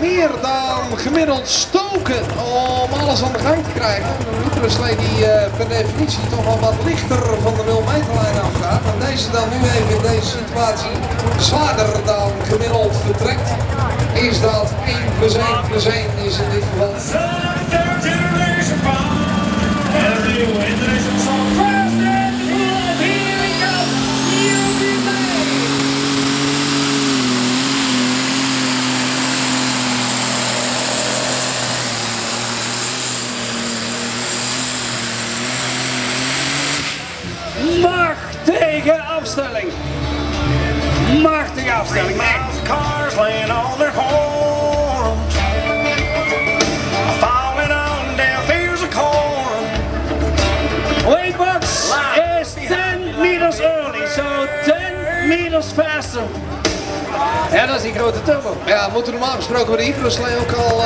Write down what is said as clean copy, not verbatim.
meer dan gemiddeld stoken om alles aan de gang te krijgen. Een Ultraslee die per definitie toch wel wat lichter van de 0 meterlijn afgaat. En deze dan nu even in deze situatie zwaarder dan gemiddeld vertrekt. Is dat 1 plus 1 plus 1 is in dit geval. Machtige afstelling. Machtige afstelling. Cars laying on their horns, falling on deaf ears of corn. Weightbox is 10 meters early, so 10 meters faster. Ja, dat is die grote turbo. Ja, moeten normaal gesproken bij de Ultraslee ook al